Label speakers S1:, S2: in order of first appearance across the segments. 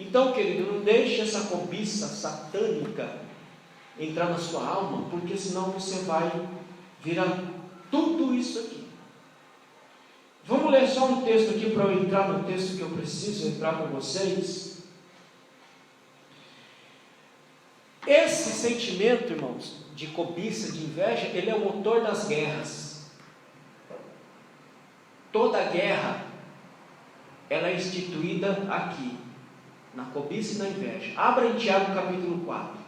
S1: Então, querido, não deixe essa cobiça satânica entrar na sua alma, porque senão você vai virar tudo isso aqui. Vamos ler só um texto aqui para eu entrar no texto que eu preciso entrar com vocês. Esse sentimento, irmãos, de cobiça, de inveja, ele é o motor das guerras. Toda guerra, ela é instituída aqui, na cobiça e na inveja. Abra em Tiago capítulo 4.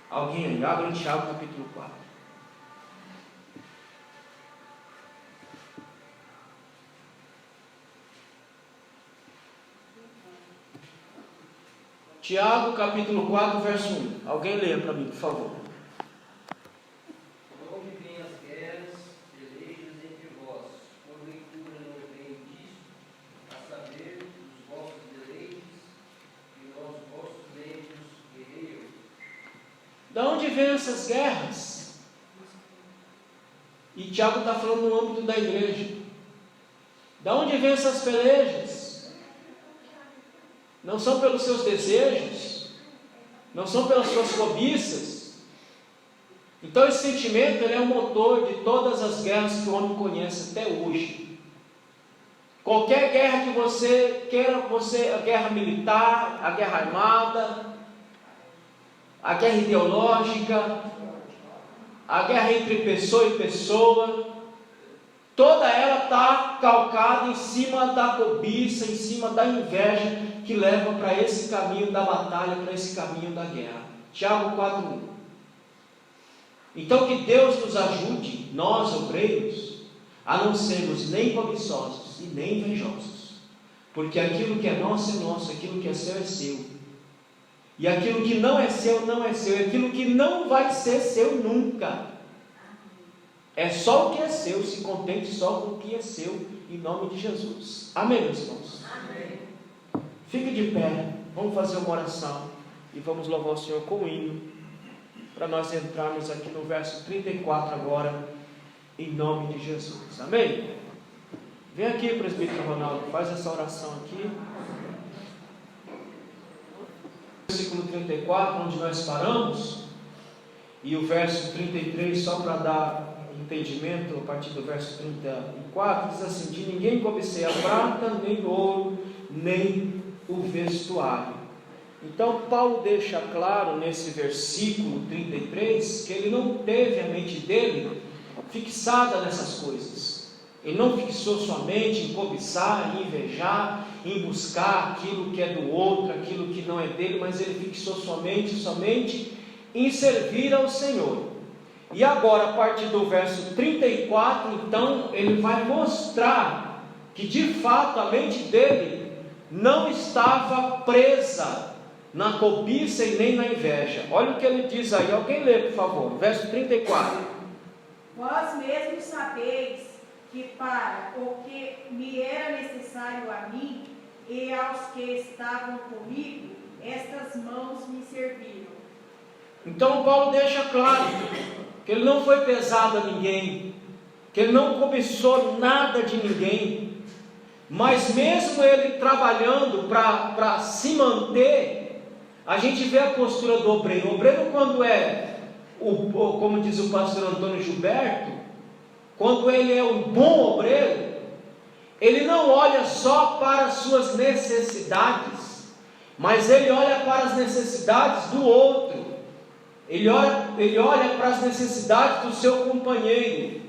S1: Alguém aí, abra em Tiago capítulo 4. Tiago capítulo 4, verso 1. Alguém leia para mim, por favor.
S2: Onde vêm as guerras, pelejas entre vós, porventura não vem disso, a saber, os vossos deleites e os vossos leitos guerreiros?
S1: Da onde vêm essas guerras? E Tiago está falando no âmbito da igreja. Da onde vêm essas pelejas? Não são pelos seus desejos, não são pelas suas cobiças. Então esse sentimento, ele é o motor de todas as guerras que o homem conhece até hoje. Qualquer guerra que você queira, a guerra militar, a guerra armada, a guerra ideológica, a guerra entre pessoa e pessoa, toda ela está calcada em cima da cobiça, em cima da inveja, que leva para esse caminho da batalha, para esse caminho da guerra. Tiago 4:1. Então que Deus nos ajude, nós obreiros, a não sermos nem cobiçosos e nem invejosos, porque aquilo que é nosso, aquilo que é seu, e aquilo que não é seu, e aquilo que não vai ser seu nunca. É só o que é seu, se contente só com o que é seu, em nome de Jesus. Amém, meus irmãos?
S2: Amém.
S1: Fique de pé, vamos fazer uma oração e vamos louvar o Senhor com o hino, para nós entrarmos aqui no verso 34 agora, em nome de Jesus. Amém? Vem aqui, presbítero Ronaldo, faz essa oração aqui. Versículo 34, onde nós paramos, e o verso 33, só para dar entendimento, a partir do verso 34, diz assim: de ninguém cobicei a prata, nem o ouro, nem o vestuário. Então Paulo deixa claro nesse versículo 33, que ele não teve a mente dele fixada nessas coisas. Ele não fixou sua mente em cobiçar, em invejar, em buscar aquilo que é do outro, aquilo que não é dele, mas ele fixou sua mente somente em servir ao Senhor. E agora, a partir do verso 34, então, ele vai mostrar que de fato a mente dele não estava presa na cobiça e nem na inveja. Olha o que ele diz aí, alguém lê, por favor, verso 34.
S3: Vós mesmos sabeis que para o que me era necessário a mim e aos que estavam comigo, estas mãos me serviram.
S1: Então Paulo deixa claro que ele não foi pesado a ninguém, que ele não cobiçou nada de ninguém, mas mesmo ele trabalhando para se manter, a gente vê a postura do obreiro. O obreiro, quando como diz o pastor Antônio Gilberto, quando ele é um bom obreiro, ele não olha só para as suas necessidades, mas ele olha para as necessidades do outro. Ele olha para as necessidades do seu companheiro,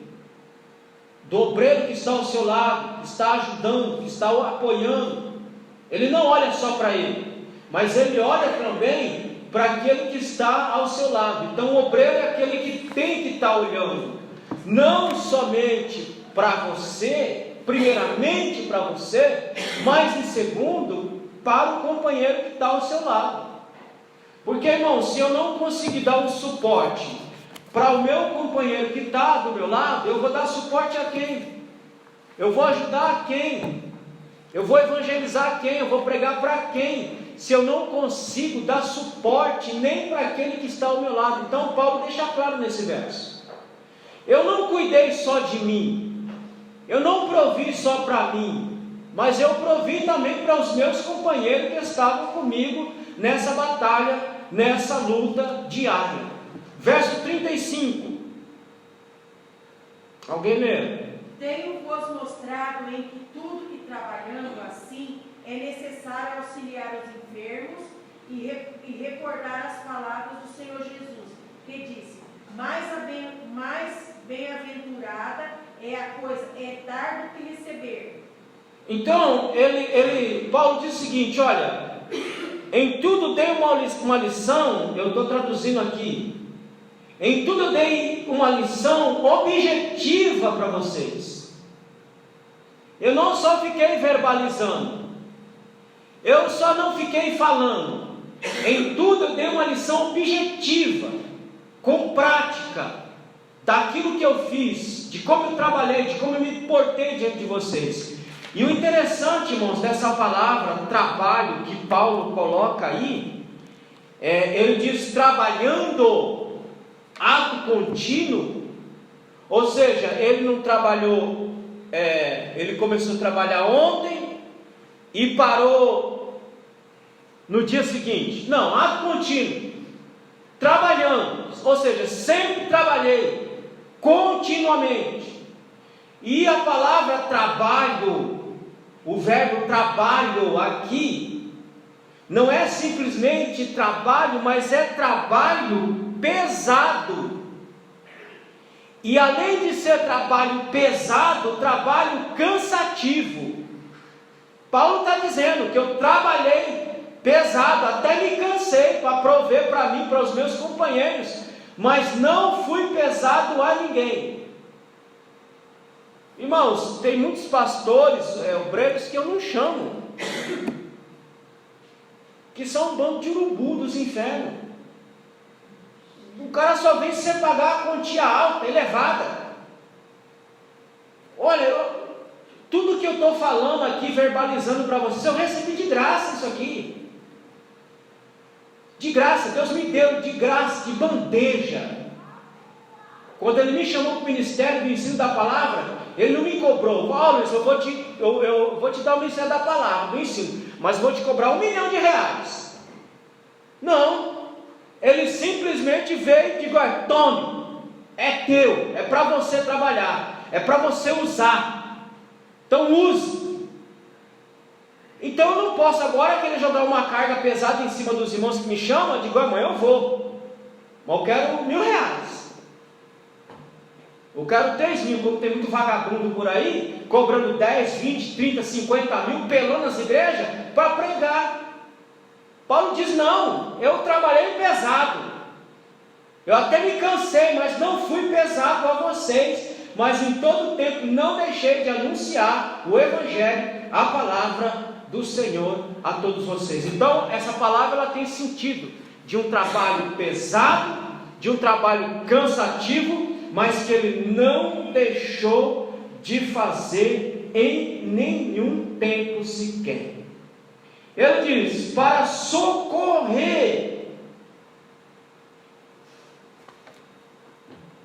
S1: do obreiro que está ao seu lado, que está ajudando, que está o apoiando. Ele não olha só para ele, mas ele olha também para aquele que está ao seu lado. Então o obreiro é aquele que tem que estar olhando, não somente para você, primeiramente para você, mas em segundo, para o companheiro que está ao seu lado. Porque, irmão, se eu não conseguir dar um suporte para o meu companheiro que está do meu lado, eu vou dar suporte a quem? Eu vou ajudar a quem? Eu vou evangelizar a quem? Eu vou pregar para quem? Se eu não consigo dar suporte nem para aquele que está ao meu lado. Então Paulo deixa claro nesse verso: eu não cuidei só de mim, eu não provi só para mim, mas eu provi também para os meus companheiros que estavam comigo nessa batalha, nessa luta diária. Verso 35. Alguém lê?
S3: Tenho-vos mostrado em que tudo que trabalhando assim é necessário auxiliar os enfermos e recordar as palavras do Senhor Jesus, que disse: mais bem-aventurada é a coisa, é dar do que receber.
S1: Então, Paulo diz o seguinte: olha, em tudo dei uma lição, eu estou traduzindo aqui, em tudo eu dei uma lição objetiva para vocês. Eu não só fiquei verbalizando, eu só não fiquei falando, em tudo eu dei uma lição objetiva, com prática, daquilo que eu fiz, de como eu trabalhei, de como eu me portei diante de vocês. E o interessante, irmãos, dessa palavra trabalho que Paulo coloca aí, ele diz trabalhando, ato contínuo, ou seja, ele não trabalhou, ele começou a trabalhar ontem e parou no dia seguinte. Não, ato contínuo, trabalhando, ou seja, sempre trabalhei, continuamente. E a palavra trabalho, o verbo trabalho aqui, não é simplesmente trabalho, mas é trabalho pesado. E além de ser trabalho pesado, trabalho cansativo. Paulo está dizendo que eu trabalhei pesado, até me cansei para prover para mim, para os meus companheiros, mas não fui pesado a ninguém. Irmãos, tem muitos pastores, obreiros que eu não chamo, que são um bando de urubu dos infernos. O cara só vem se você pagar a quantia alta, elevada. Olha, tudo que eu estou falando aqui, verbalizando para vocês, eu recebi de graça isso aqui. De graça, Deus me deu de graça, de bandeja. Quando Ele me chamou para o ministério do ensino da palavra, Ele não me cobrou: Paulo, eu vou te dar o ministério da palavra, do ensino, mas vou te cobrar R$1 milhão. Não, Ele simplesmente veio e disse: tome, é teu, é para você trabalhar, é para você usar, então use. Então eu não posso agora querer jogar uma carga pesada em cima dos irmãos que me chamam. Eu digo: amanhã eu vou, mas eu quero R$1.000. Eu quero 3 mil, como tem muito vagabundo por aí, cobrando 10, 20, 30, 50 mil, pelando as igrejas para pregar. Paulo diz: não, eu trabalhei pesado, eu até me cansei, mas não fui pesado a vocês, mas em todo tempo não deixei de anunciar o Evangelho, a palavra do Senhor a todos vocês. Então essa palavra ela tem sentido de um trabalho pesado, de um trabalho cansativo, mas que ele não deixou de fazer em nenhum tempo sequer. Ele diz: para socorrer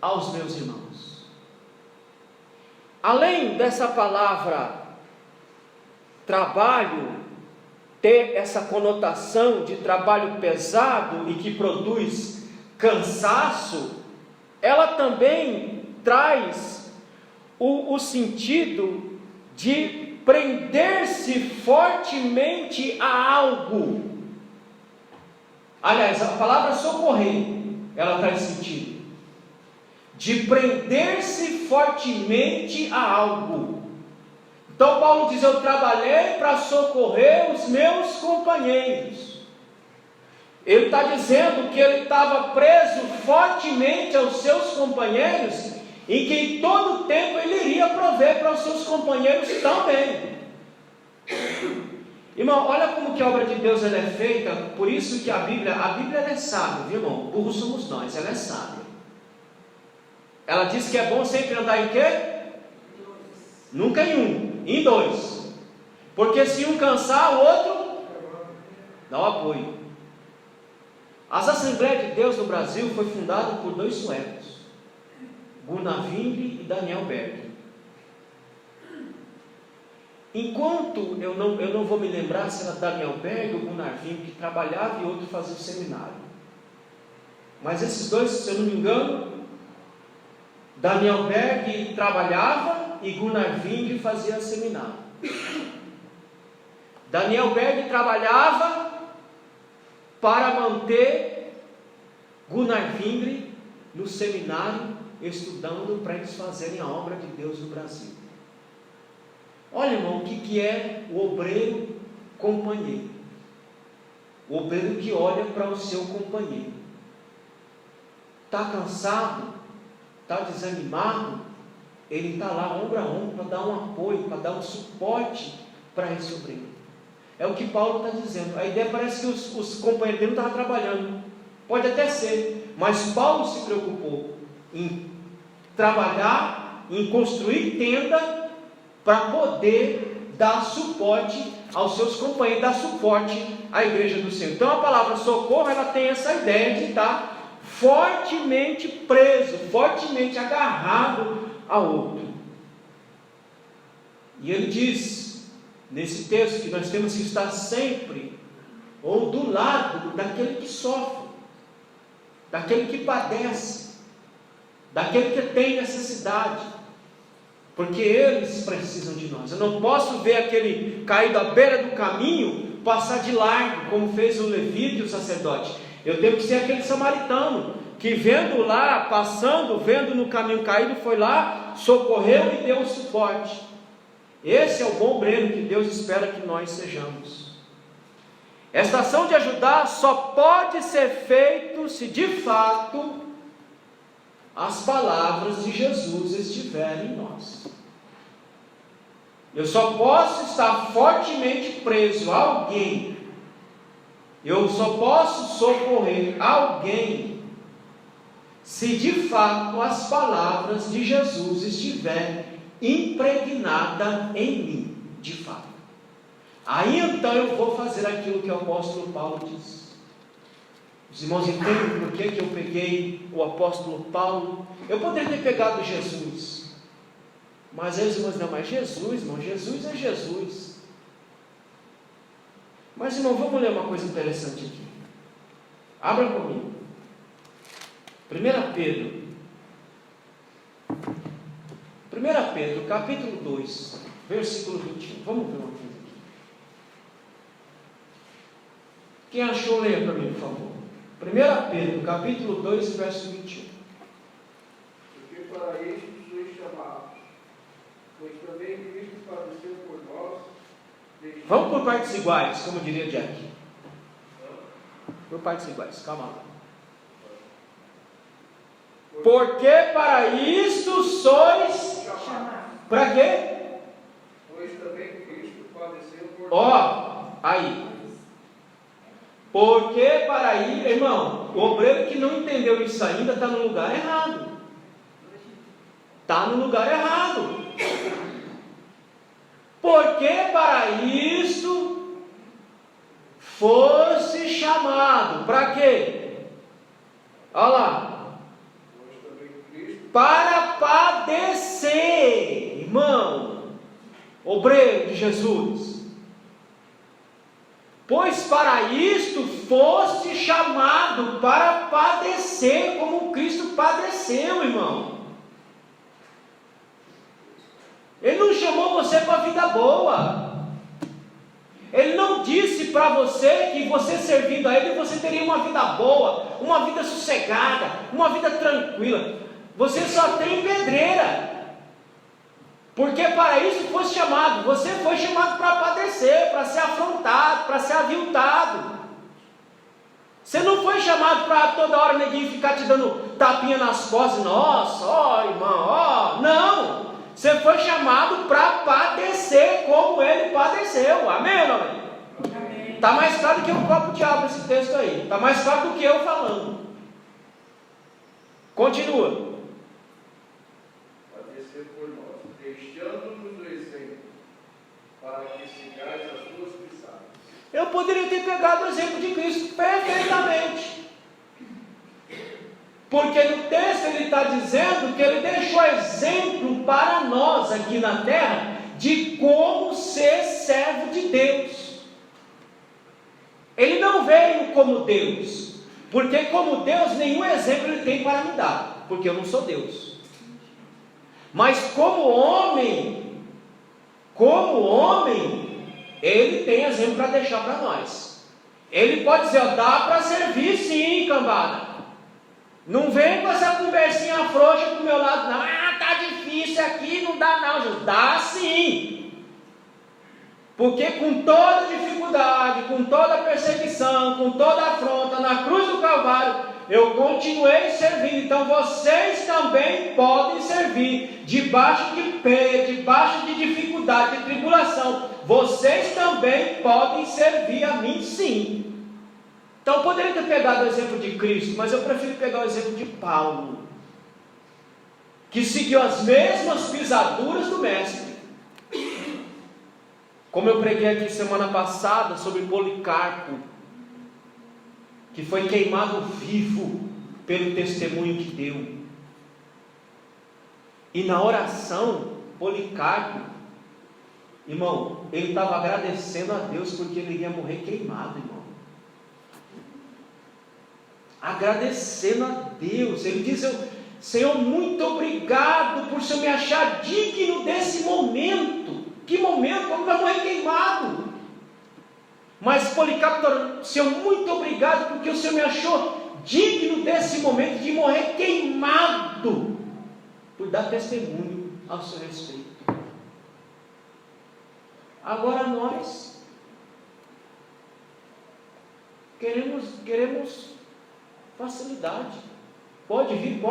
S1: aos meus irmãos. Além dessa palavra trabalho ter essa conotação de trabalho pesado e que produz cansaço, ela também traz o sentido de prender-se fortemente a algo. Aliás, a palavra socorrer, ela traz sentido de prender-se fortemente a algo. Então Paulo diz: eu trabalhei para socorrer os meus companheiros. Ele está dizendo que ele estava preso fortemente aos seus companheiros e que em todo tempo ele iria prover para os seus companheiros também. Irmão, olha como que a obra de Deus ela é feita. Por isso que a Bíblia ela é sábia, viu, irmão? Burros somos nós, ela é sábia. Ela diz que é bom sempre andar em quê? Nunca em um, em dois. Porque se um cansar, o outro dá o apoio. As Assembleias de Deus no Brasil foi fundada por 2 suecos, Gunnar Wingre e Daniel Berg. enquanto eu não vou me lembrar se era Daniel Berg ou Gunnar Wing que trabalhava e outro fazia o seminário. Mas esses dois, se eu não me engano, Daniel Berg trabalhava e Gunnar Wing fazia seminário. Daniel Berg trabalhava para manter Gunnar Wing no seminário, estudando para eles fazerem a obra de Deus no Brasil. Olha, irmão, o que é o obreiro companheiro? O obreiro que olha para o seu companheiro. Está cansado? Está desanimado? Ele está lá ombro a ombro para dar um apoio, para dar um suporte para esse obreiro. É o que Paulo está dizendo. A ideia parece que os companheiros dele não estavam trabalhando. Pode até ser, mas Paulo se preocupou em trabalhar, em construir tenda para poder dar suporte aos seus companheiros, dar suporte à igreja do Senhor. Então a palavra socorro, ela tem essa ideia de estar fortemente preso, fortemente agarrado a outro. E ele diz nesse texto que nós temos que estar sempre ou do lado daquele que sofre, daquele que padece, daquele que tem necessidade, porque eles precisam de nós. Eu não posso ver aquele caído à beira do caminho passar de largo, como fez o levita e o sacerdote. Eu tenho que ser aquele samaritano que, vendo lá, passando, vendo no caminho caído, foi lá, socorreu e deu o suporte. Esse é o bom obreiro que Deus espera que nós sejamos. Esta ação de ajudar só pode ser feita se de fato as palavras de Jesus estiverem em nós. Eu só posso estar fortemente preso a alguém, eu só posso socorrer alguém se de fato as palavras de Jesus estiverem impregnadas em mim, de fato. Aí então eu vou fazer aquilo que o apóstolo Paulo diz. Os irmãos entendem por que eu peguei o apóstolo Paulo? Eu poderia ter pegado Jesus, mas aí os irmãos não, mas Jesus, irmão, Jesus é Jesus. Mas irmão, vamos ler uma coisa interessante aqui. Abra comigo 1 Pedro capítulo 2, versículo 21. Vamos ver uma coisa aqui. Quem achou, leia para mim, por favor. 1 Pedro capítulo 2, verso 21.
S2: Porque para isto sois chamados, pois também Cristo padeceu por nós.
S1: Vamos por partes iguais, como diria Jack. Por partes iguais, calma lá. Porque para isto sois
S3: Chamados.
S1: para quê?
S2: Pois também Cristo padeceu por nós.
S1: Ó, aí. Porque para ir, irmão, o obreiro que não entendeu isso ainda está no lugar errado. Está no lugar errado. Porque para isto fosse chamado. Para quê? Olha lá. Para padecer, irmão, obreiro de Jesus. Pois para isto foste chamado, para padecer como Cristo padeceu, irmão. Ele não chamou você para a vida boa. Ele não disse para você que você servindo a Ele, você teria uma vida boa, uma vida sossegada, uma vida tranquila. Você só tem pedreira. Porque para isso fosse chamado. Você foi chamado para padecer, para ser afrontado, para ser aviltado. Você não foi chamado para toda hora ninguém ficar te dando tapinha nas costas. Nossa, ó irmão, ó. Não. Você foi chamado para padecer como Ele padeceu. Amém ou não? Amém. Está mais claro do que o próprio diabo esse texto aí. Está mais claro do que eu falando. Continua.
S2: Padecer por nós, deixando-nos o exemplo, para que sigais as suas pisadas.
S1: Eu poderia ter pegado o exemplo de Cristo perfeitamente. Porque no texto ele está dizendo que ele deixou exemplo para nós aqui na terra de como ser servo de Deus. Ele não veio como Deus, porque como Deus nenhum exemplo ele tem para me dar, porque eu não sou Deus. Mas como homem, ele tem exemplo para deixar para nós. Ele pode dizer, dá para servir sim, cambada. Não vem com essa conversinha frouxa pro meu lado, não. Tá difícil aqui, não dá não, Jesus. Dá sim. Porque com toda dificuldade, com toda perseguição, com toda afronta, na cruz do Calvário, eu continuei servindo. Então vocês também podem servir, debaixo de peia, debaixo de dificuldade, de tribulação. Vocês também podem servir a mim sim. Então eu poderia ter pegado o exemplo de Cristo, mas eu prefiro pegar o exemplo de Paulo, que seguiu as mesmas pisaduras do Mestre. Como eu preguei aqui semana passada sobre Policarpo, que foi queimado vivo pelo testemunho que deu. E na oração, Policarpo, irmão, ele estava agradecendo a Deus porque ele iria morrer queimado, irmão. Agradecendo a Deus. Ele diz, Senhor, muito obrigado por o Senhor me achar digno desse momento. Que momento? Como vai morrer queimado? Mas Policarpo, Senhor, muito obrigado porque o Senhor me achou digno desse momento de morrer queimado, por dar testemunho ao seu respeito. Agora nós queremos facilidade. Pode vir,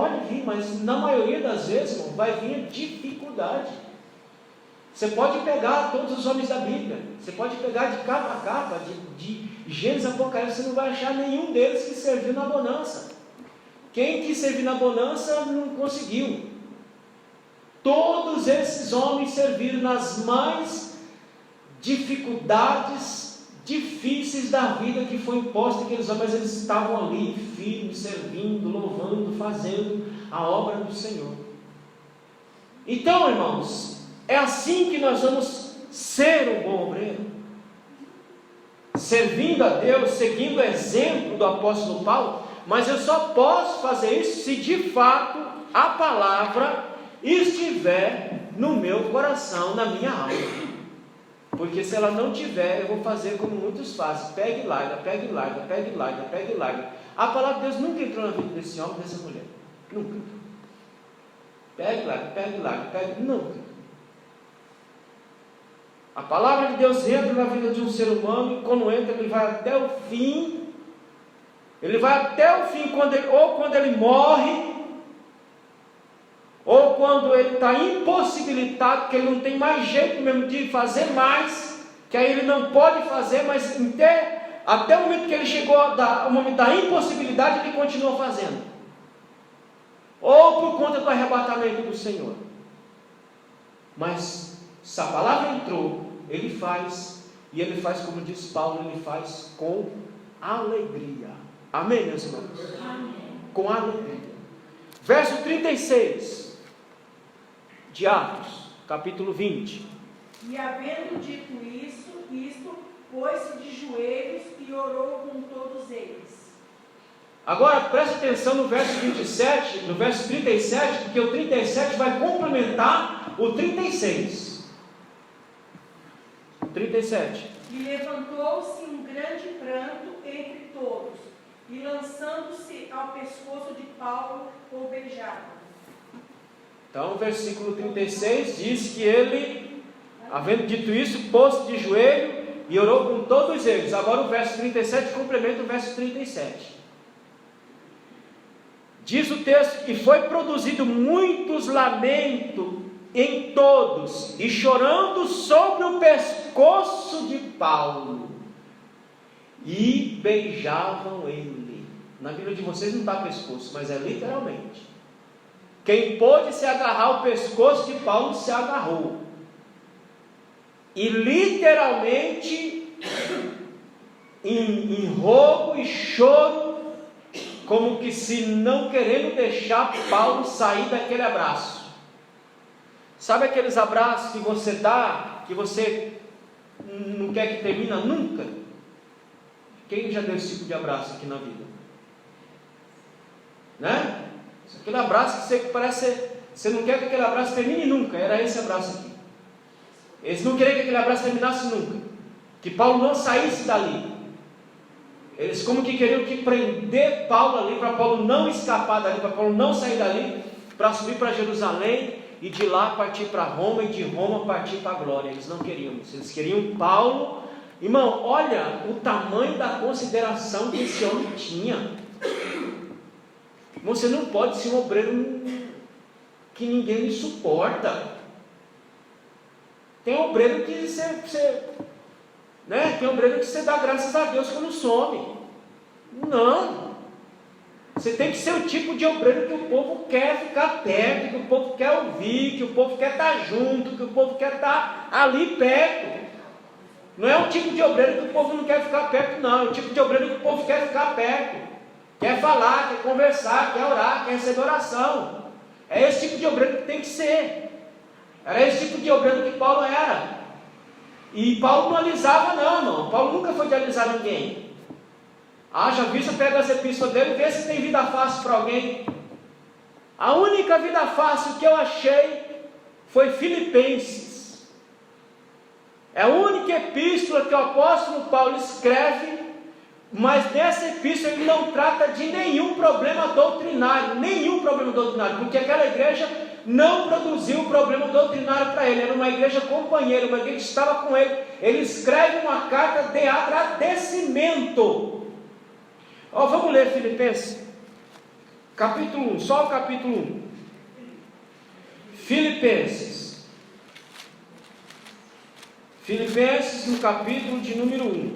S1: mas na maioria das vezes, irmão, vai vir dificuldade. Você pode pegar todos os homens da Bíblia, você pode pegar de capa a capa, de Gênesis a Apocalipse, você não vai achar nenhum deles que serviu na bonança. Quem quis servir na bonança não conseguiu. Todos esses homens serviram nas mais dificuldades difíceis da vida que foi imposta àqueles homens, mas eles estavam ali firmes, servindo, louvando, fazendo a obra do Senhor. Então, irmãos, é assim que nós vamos ser um bom obreiro, servindo a Deus, seguindo o exemplo do apóstolo Paulo. Mas eu só posso fazer isso se de fato a palavra estiver no meu coração, na minha alma. Porque se ela não tiver, eu vou fazer como muitos fazem: pega e larga, pega e larga, pega e larga, pega e larga. A palavra de Deus nunca entrou na vida desse homem, dessa mulher, nunca. Pega e larga, pega e larga, pega, nunca. A palavra de Deus entra na vida de um ser humano, e quando entra, ele vai até o fim. Ele vai até o fim, quando ele morre, ou quando ele está impossibilitado, que ele não tem mais jeito mesmo de fazer mais, que aí ele não pode fazer, mas até o momento que ele chegou ao momento da impossibilidade, ele continua fazendo. Ou por conta do arrebatamento do Senhor. Mas se a palavra entrou, ele faz, e ele faz como diz Paulo, ele faz com alegria. Amém, meus irmãos? Amém. Com alegria. Verso 36 de Atos, capítulo 20.
S3: E havendo dito isto pôs-se de joelhos e orou com todos eles.
S1: Agora preste atenção no verso 27, no verso 37, porque o 37 vai complementar o 36. 37.
S3: E levantou-se um grande pranto entre todos, e lançando-se ao pescoço de Paulo, o beijavam.
S1: Então o versículo 36 diz que ele, havendo dito isso, pôs-se de joelho e orou com todos eles. Agora o verso 37 complementa o verso 37. Diz o texto que foi produzido muitos lamentos em todos, e chorando sobre o pescoço de Paulo, e beijavam ele. Na Bíblia de vocês não está pescoço, mas é literalmente. Quem pôde se agarrar ao pescoço de Paulo se agarrou, e literalmente em rogo e choro, como que se não querendo deixar Paulo sair daquele abraço. Sabe aqueles abraços que você dá, que você não quer que termine nunca? Quem já deu esse tipo de abraço aqui na vida? Né? Aquele abraço que você parece, você não quer que aquele abraço termine nunca. Era esse abraço aqui. Eles não queriam que aquele abraço terminasse nunca, que Paulo não saísse dali. Eles como que queriam que prender Paulo ali, para Paulo não escapar dali, para Paulo não sair dali, para subir para Jerusalém e de lá partir para Roma, e de Roma partir para a glória. Eles não queriam isso, eles queriam Paulo. Irmão, olha o tamanho da consideração que esse homem tinha. Você não pode ser um obreiro que ninguém lhe suporta. Tem obreiro que você né? Tem obreiro que você dá graças a Deus quando some. Não. Você tem que ser o tipo de obreiro que o povo quer ficar perto, que o povo quer ouvir, que o povo quer estar junto, que o povo quer estar ali perto. Não é o tipo de obreiro que o povo não quer ficar perto, não. É o tipo de obreiro que o povo quer ficar perto. Quer falar, quer conversar, quer orar, quer receber oração. É esse tipo de obreiro que tem que ser. Era esse tipo de obreiro que Paulo era. E Paulo não alisava não, irmão. Paulo nunca foi de alisar ninguém. Haja vista, pega as epístolas dele e vê se tem vida fácil para alguém. A única vida fácil que eu achei foi Filipenses. É a única epístola que o apóstolo Paulo escreve, mas nessa epístola ele não trata de nenhum problema doutrinário, porque aquela igreja não produziu problema doutrinário para ele, era uma igreja companheira, uma igreja que estava com ele. Ele escreve uma carta de agradecimento. Vamos ler Filipenses, capítulo 1, só o capítulo 1. Filipenses no capítulo de número 1.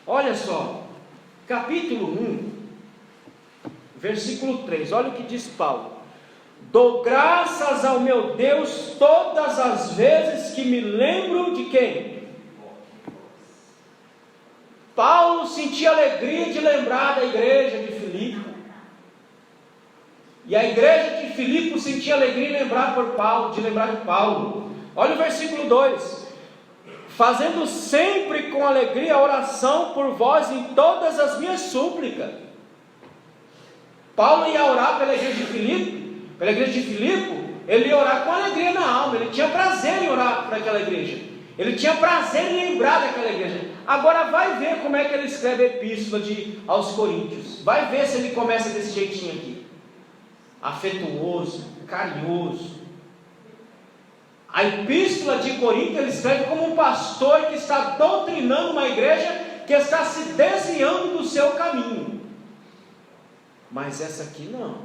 S1: Olha só, capítulo 1, versículo 3, olha o que diz Paulo: dou graças ao meu Deus todas as vezes que me lembro de quem? Paulo sentia alegria de lembrar da igreja de Filipe, e a igreja de Filipe sentia alegria de lembrar de Paulo. Olha o versículo 2: fazendo sempre com alegria a oração por vós em todas as minhas súplicas. Paulo ia orar pela igreja de Filipe, ele ia orar com alegria na alma, ele tinha prazer em orar para aquela igreja, ele tinha prazer em lembrar daquela igreja. Agora vai ver como é que ele escreve a epístola aos Coríntios, vai ver se ele começa desse jeitinho aqui, afetuoso, carinhoso. A epístola de Corinto ele escreve como um pastor que está doutrinando uma igreja que está se desviando do seu caminho. Mas essa aqui não.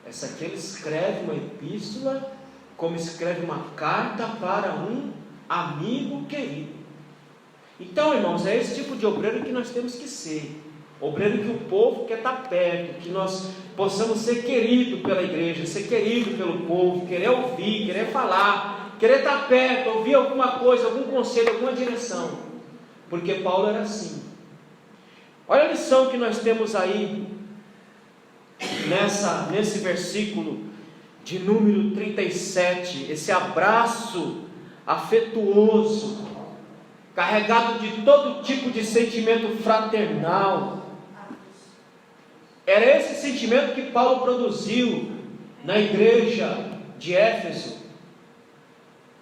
S1: Essa aqui ele escreve uma epístola como escreve uma carta para um amigo querido. Então, irmãos, é esse tipo de obreiro que nós temos que ser. Obreiro que o povo quer estar perto, que nós possamos ser queridos pela igreja, ser queridos pelo povo, querer ouvir, querer falar, querer estar perto, ouvir alguma coisa, algum conselho, alguma direção. Porque Paulo era assim. Olha a lição que nós temos aí nesse versículo de número 37, esse abraço afetuoso, carregado de todo tipo de sentimento fraternal. Era esse sentimento que Paulo produziu na igreja de Éfeso.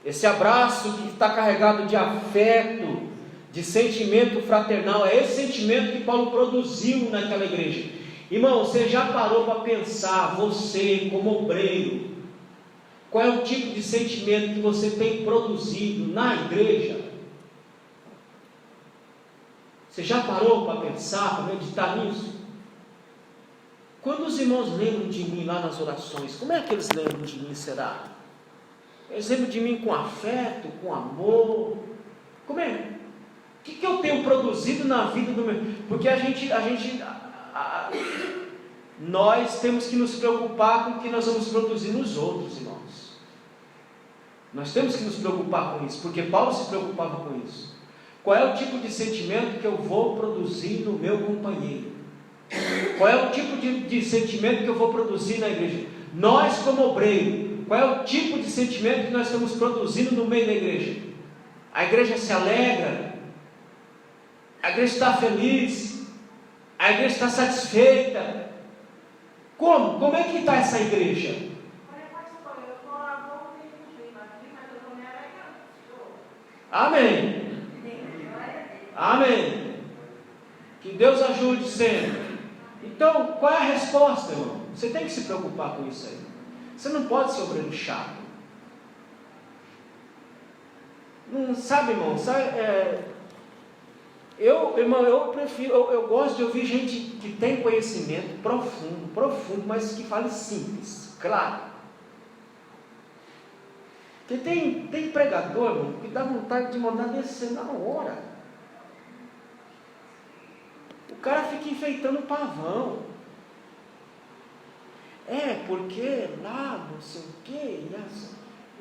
S1: Esse abraço que está carregado de afeto, de sentimento fraternal, é esse sentimento que Paulo produziu naquela igreja. Irmão, você já parou para pensar, você como obreiro, qual é o tipo de sentimento que você tem produzido na igreja? Você já parou para pensar, para meditar nisso? Quando os irmãos lembram de mim lá nas orações, como é que eles lembram de mim, será? Eles lembram de mim com afeto, com amor? Como é? O que eu tenho produzido na vida do meu... Porque nós temos que nos preocupar com o que nós vamos produzir nos outros, irmãos. Nós temos que nos preocupar com isso, porque Paulo se preocupava com isso. Qual é o tipo de sentimento que eu vou produzir no meu companheiro? Qual é o tipo de sentimento que eu vou produzir na igreja? Nós como obreiro, qual é o tipo de sentimento que nós estamos produzindo no meio da igreja? A igreja se alegra, a igreja está feliz, a igreja está satisfeita. Como? Como é que está essa igreja? Amém. Amém. Que Deus ajude sempre. Então, qual é a resposta, irmão? Você tem que se preocupar com isso aí. Você não pode ser obreiro chato. Não sabe, irmão? Eu prefiro, eu gosto de ouvir gente que tem conhecimento profundo, mas que fale simples, claro. Porque tem pregador, irmão, que dá vontade de mandar descer na hora. O cara fica enfeitando o pavão. Porque lá, não sei o quê.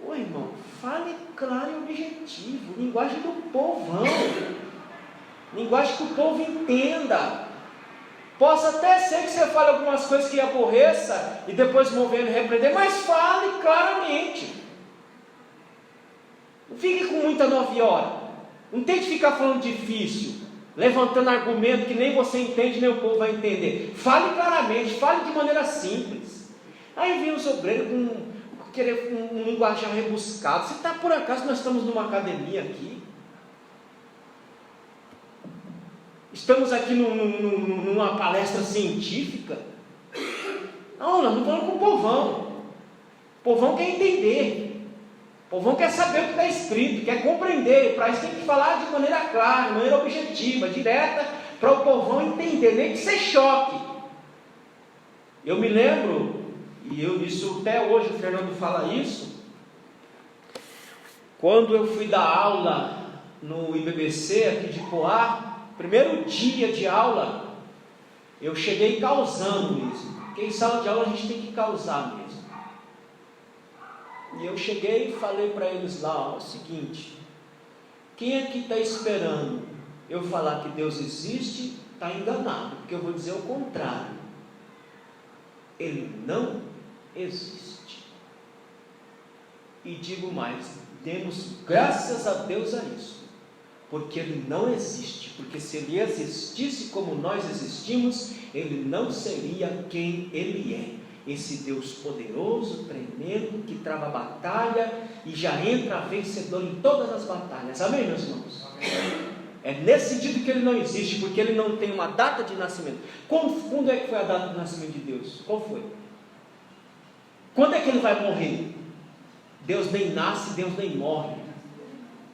S1: Ô irmão, fale claro e objetivo. Linguagem do povão. Linguagem que o povo entenda. Possa até ser que você fale algumas coisas que aborreça e depois movendo e repreender, mas fale claramente. Não fique com muita 9 horas. Não tente ficar falando difícil, levantando argumento que nem você entende, nem o povo vai entender. Fale claramente, fale de maneira simples. Aí vem os obreiros com querer um linguajar rebuscado. Se está por acaso, nós estamos numa academia aqui. Estamos aqui numa palestra científica. Não, nós não falamos com o povão. O povão quer entender. O povão quer saber o que está escrito, quer compreender. Para isso tem que falar de maneira clara, de maneira objetiva, direta, para o povão entender, nem que você choque. Eu me lembro, isso até hoje o Fernando fala isso, quando eu fui dar aula no IBBC aqui de Poá, primeiro dia de aula, eu cheguei causando mesmo, porque em sala de aula a gente tem que causar mesmo. E eu cheguei e falei para eles lá, o seguinte: quem aqui está esperando eu falar que Deus existe, está enganado, porque eu vou dizer o contrário. Ele não existe. E digo mais, demos graças a Deus a isso, porque Ele não existe, porque se Ele existisse como nós existimos, Ele não seria quem Ele é, esse Deus poderoso, tremendo, que trava a batalha e já entra vencedor em todas as batalhas. Amém, meus irmãos? Amém. É nesse sentido que Ele não existe, porque Ele não tem uma data de nascimento. Quando é que foi a data do nascimento de Deus? Qual foi? Quando é que Ele vai morrer? Deus nem nasce, Deus nem morre.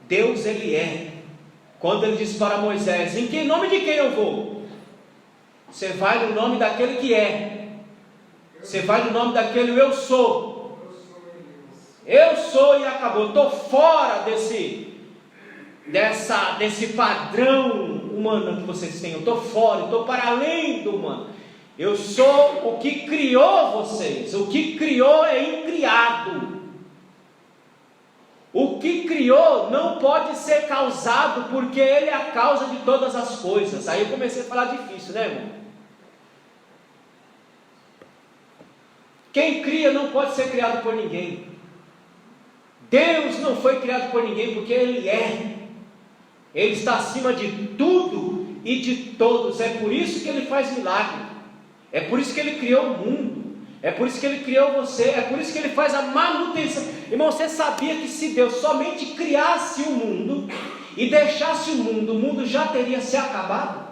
S1: Deus Ele é. Quando Ele disse para Moisés: em que nome de quem eu vou? Você vai no nome daquele que é. Você vai no nome daquele eu sou. Eu sou e acabou. Estou fora desse padrão humano que vocês têm. Eu estou fora, estou para além do humano. Eu sou o que criou vocês. O que criou é incriado. O que criou não pode ser causado, porque Ele é a causa de todas as coisas. Aí eu comecei a falar difícil, né, irmão? Quem cria não pode ser criado por ninguém. Deus não foi criado por ninguém, porque Ele é. Ele está acima de tudo e de todos. É por isso que Ele faz milagre. É por isso que Ele criou o mundo. É por isso que Ele criou você. É por isso que Ele faz a manutenção. Irmão, você sabia que se Deus somente criasse o mundo e deixasse o mundo já teria se acabado?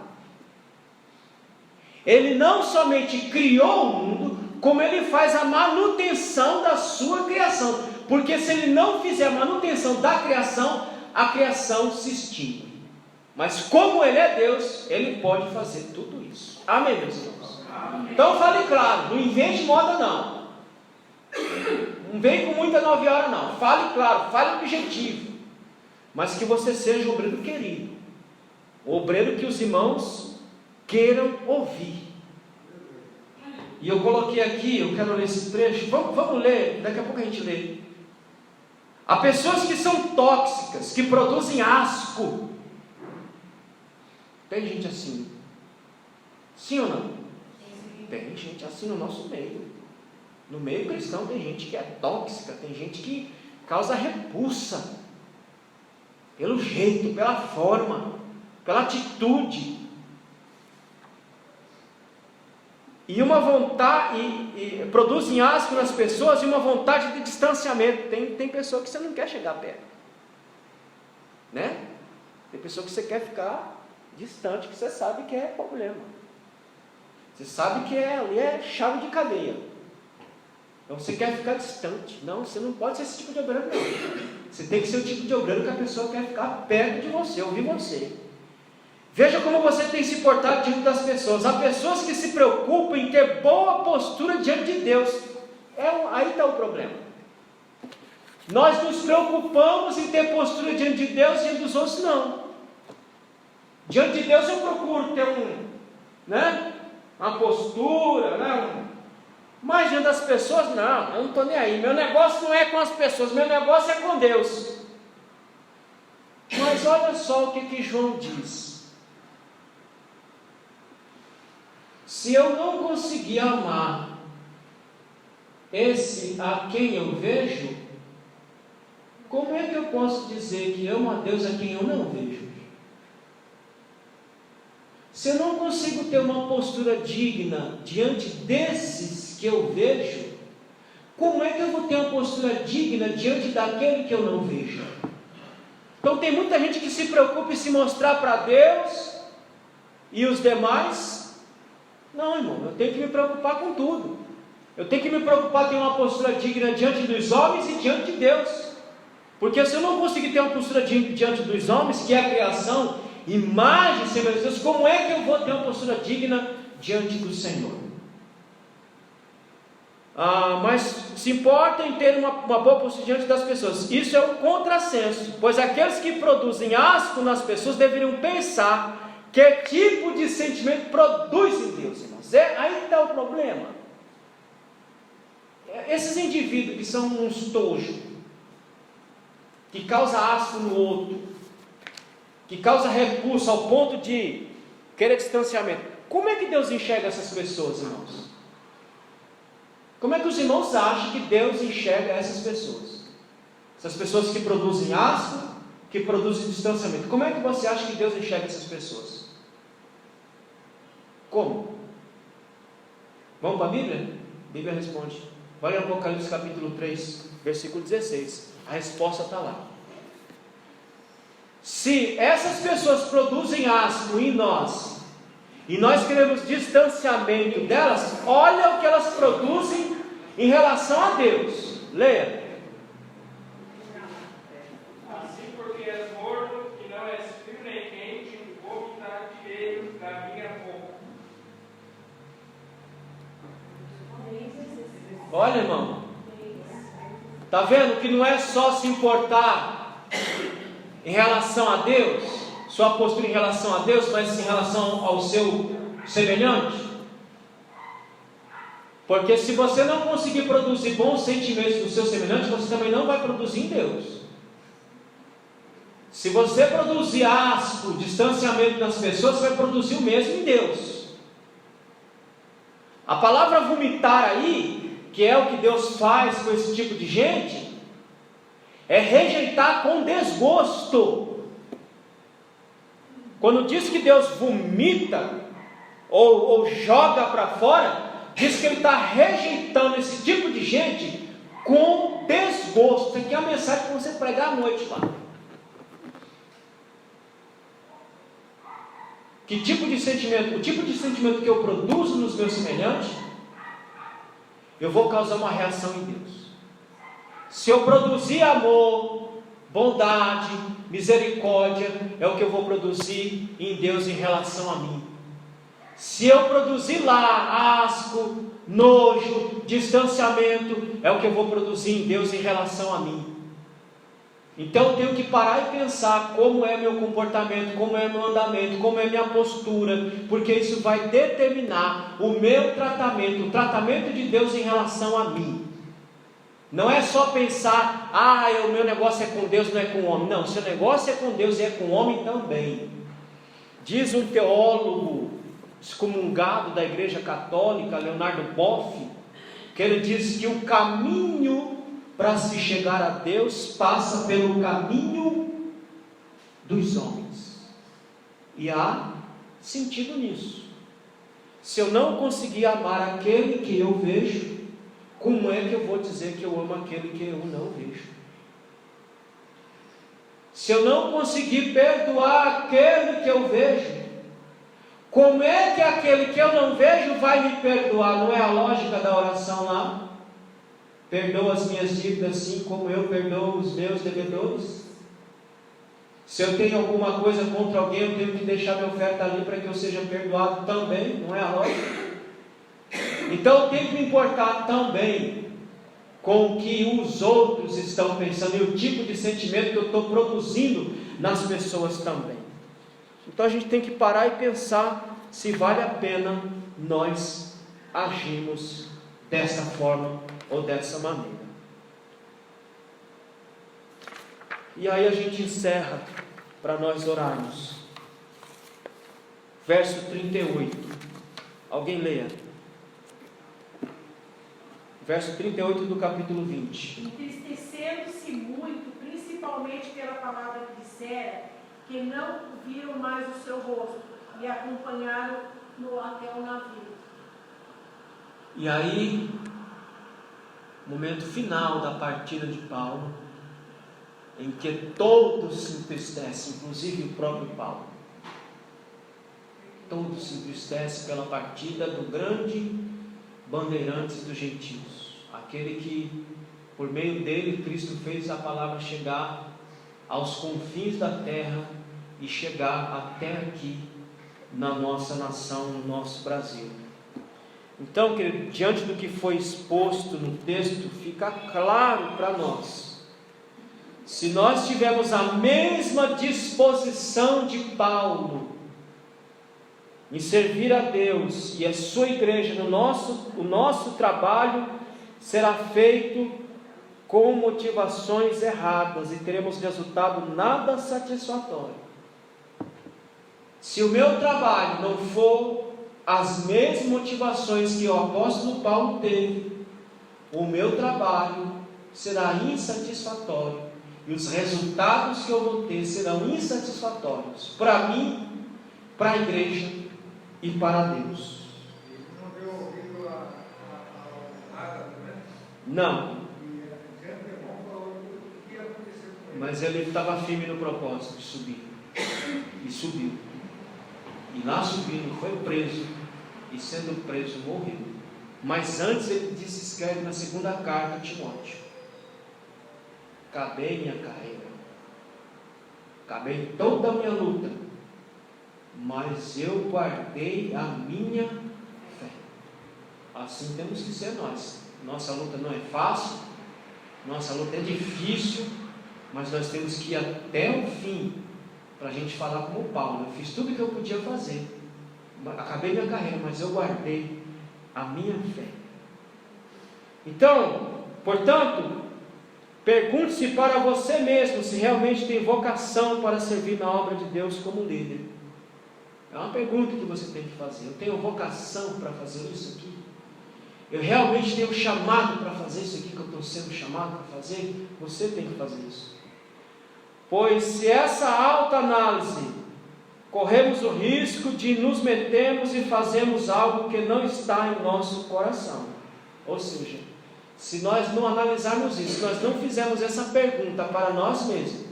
S1: Ele não somente criou o mundo, como Ele faz a manutenção da sua criação. Porque se Ele não fizer a manutenção da criação, a criação se extingue. Mas como Ele é Deus, Ele pode fazer tudo isso. Amém, meus irmãos? Amém. Então fale claro, não invente moda não. Não vem com muita 9 horas não. Fale claro, fale objetivo. Mas que você seja o obreiro querido. O obreiro que os irmãos queiram ouvir. E eu coloquei aqui, eu quero ler esse trecho. Vamos ler, daqui a pouco a gente lê. Há pessoas que são tóxicas, que produzem asco. Tem gente assim? Sim ou não? Tem gente assim no nosso meio. No meio cristão tem gente que é tóxica, tem gente que causa repulsa, pelo jeito, pela forma, pela atitude. E uma vontade, e produzem asco nas pessoas e uma vontade de distanciamento. Tem pessoa que você não quer chegar perto, né? Tem pessoa que você quer ficar distante, que você sabe que é problema. Você sabe que ali é chave de cadeia. Então você quer ficar distante. Não, você não pode ser esse tipo de obreiro, não. Você tem que ser o tipo de obreiro que a pessoa quer ficar perto de você, ouvir você. Veja como você tem se portado diante das pessoas. Há pessoas que se preocupam em ter boa postura diante de Deus. Aí está o problema. Nós nos preocupamos em ter postura diante de Deus e diante dos outros não. Diante de Deus eu procuro ter uma postura, mas diante das pessoas não, eu não estou nem aí. Meu negócio não é com as pessoas, meu negócio é com Deus. Mas olha só o que João diz. Se eu não conseguir amar esse a quem eu vejo, como é que eu posso dizer que amo a Deus a quem eu não vejo? Se eu não consigo ter uma postura digna diante desses que eu vejo, como é que eu vou ter uma postura digna diante daquele que eu não vejo? Então tem muita gente que se preocupa em se mostrar para Deus e os demais. Não, irmão, eu tenho que me preocupar com tudo. Eu tenho que me preocupar em ter uma postura digna diante dos homens e diante de Deus. Porque se eu não conseguir ter uma postura digna diante dos homens, que é a criação, imagem, Senhor Deus, como é que eu vou ter uma postura digna diante do Senhor? Mas se importa em ter uma boa postura diante das pessoas. Isso é um contrassenso, pois aqueles que produzem asco nas pessoas deveriam pensar que tipo de sentimento produz em Deus, irmãos. Aí está o problema. Esses indivíduos que são uns tojos, que causam asco no outro, que causa repulso ao ponto de querer distanciamento. Como é que Deus enxerga essas pessoas, irmãos? Como é que os irmãos acham que Deus enxerga essas pessoas? Essas pessoas que produzem asco, que produzem distanciamento. Como é que você acha que Deus enxerga essas pessoas? Como? Vamos para a Bíblia? A Bíblia responde. Olha no Apocalipse capítulo 3, versículo 16. A resposta está lá. Se essas pessoas produzem asco em nós, e nós queremos distanciamento delas, olha o que elas produzem em relação a Deus. Leia.
S4: Assim, porque és morto, que não és frio nem quente, vomitar-te-ei da minha boca.
S1: Olha, irmão, está vendo que não é só se importar em relação a Deus, sua postura em relação a Deus, mas em relação ao seu semelhante? Porque se você não conseguir produzir bons sentimentos no seu semelhante, você também não vai produzir em Deus. Se você produzir asco, distanciamento das pessoas, você vai produzir o mesmo em Deus. A palavra vomitar aí, que é o que Deus faz com esse tipo de gente, é rejeitar com desgosto. Quando diz que Deus vomita ou joga para fora, diz que Ele está rejeitando esse tipo de gente com desgosto. Isso aqui é a mensagem para você pregar à noite lá. Que tipo de sentimento? O tipo de sentimento que eu produzo nos meus semelhantes, eu vou causar uma reação em Deus. Se eu produzir amor, bondade, misericórdia, é o que eu vou produzir em Deus em relação a mim. Se eu produzir lá asco, nojo, distanciamento, é o que eu vou produzir em Deus em relação a mim. Então eu tenho que parar e pensar como é meu comportamento, como é meu andamento, como é minha postura, porque isso vai determinar o meu tratamento, o tratamento de Deus em relação a mim. Não é só pensar, o meu negócio é com Deus, não é com o homem. Não, seu negócio é com Deus e é com o homem também. Diz um teólogo excomungado da Igreja Católica, Leonardo Boff, que ele diz que o caminho para se chegar a Deus passa pelo caminho dos homens. E há sentido nisso. Se eu não conseguir amar aquele que eu vejo, como é que eu vou dizer que eu amo aquele que eu não vejo? Se eu não conseguir perdoar aquele que eu vejo, como é que aquele que eu não vejo vai me perdoar? Não é a lógica da oração lá? Perdoa as minhas dívidas assim como eu perdoo os meus devedores. Se eu tenho alguma coisa contra alguém, eu tenho que deixar minha oferta ali para que eu seja perdoado também. Não é a lógica? Então eu tenho que me importar também com o que os outros estão pensando e o tipo de sentimento que eu estou produzindo nas pessoas também. Então a gente tem que parar e pensar se vale a pena nós agirmos dessa forma ou dessa maneira. E aí a gente encerra para nós orarmos. Verso 38. Alguém leia. Verso 38 do capítulo 20.
S3: Entristecendo-se muito, principalmente pela palavra que dissera, que não viram mais o seu rosto e acompanharam-no até o navio.
S1: E aí, momento final da partida de Paulo, em que todos se entristecem, inclusive o próprio Paulo. Todos se entristecem pela partida do grande bandeirante dos gentios, aquele que, por meio dele, Cristo fez a palavra chegar aos confins da terra e chegar até aqui na nossa nação, no nosso Brasil. Então, querido, diante do que foi exposto no texto, fica claro para nós, se nós tivermos a mesma disposição de Paulo em servir a Deus e a sua igreja, o nosso trabalho será feito com motivações erradas e teremos resultado nada satisfatório. Se o meu trabalho não for as mesmas motivações que o apóstolo Paulo teve, o meu trabalho será insatisfatório e os resultados que eu vou ter serão insatisfatórios para mim, para a igreja e para Deus.
S5: Não deu ouvido ao nada, né?
S1: Não.
S5: E
S1: Mas ele estava firme no propósito de subir. E subiu. E lá subindo foi preso. E sendo preso morreu. Mas antes ele disse, escreve na segunda carta a Timóteo: acabei minha carreira. Acabei toda a minha luta. Mas eu guardei a minha fé. Assim temos que ser nós. Nossa luta não é fácil. Nossa luta é difícil. Mas nós temos que ir até o fim, para a gente falar como Paulo: eu fiz tudo o que eu podia fazer, acabei minha carreira, mas eu guardei a minha fé. Então, portanto, pergunte-se para você mesmo se realmente tem vocação para servir na obra de Deus como líder. É uma pergunta que você tem que fazer. Eu tenho vocação para fazer isso aqui? Eu realmente tenho chamado para fazer isso aqui que eu estou sendo chamado para fazer? Você tem que fazer isso. Pois se essa autoanálise, corremos o risco de nos metermos e fazermos algo que não está em nosso coração. Ou seja, se nós não analisarmos isso, se nós não fizermos essa pergunta para nós mesmos,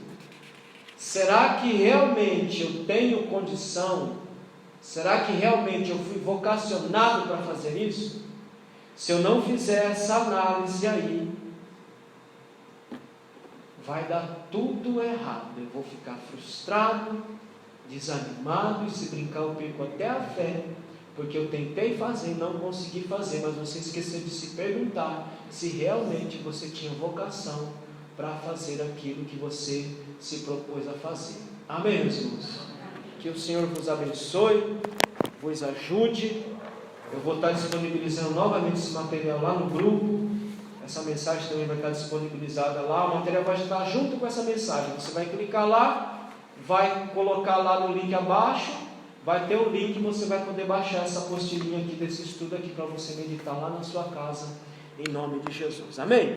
S1: será que realmente eu tenho condição? Será que realmente eu fui vocacionado para fazer isso? Se eu não fizer essa análise aí, vai dar tudo errado. Eu vou ficar frustrado, desanimado, e se brincar eu perco até a fé, porque eu tentei fazer e não consegui fazer. Mas você esqueceu de se perguntar se realmente você tinha vocação para fazer aquilo que você se propôs a fazer. Amém, meus irmãos? Que o Senhor vos abençoe, vos ajude. Eu vou estar disponibilizando novamente esse material lá no grupo. Essa mensagem também vai estar disponibilizada lá. O material vai estar junto com essa mensagem. Você vai clicar lá, vai colocar lá no link abaixo, vai ter o link e você vai poder baixar essa apostilinha aqui desse estudo aqui para você meditar lá na sua casa em nome de Jesus. Amém?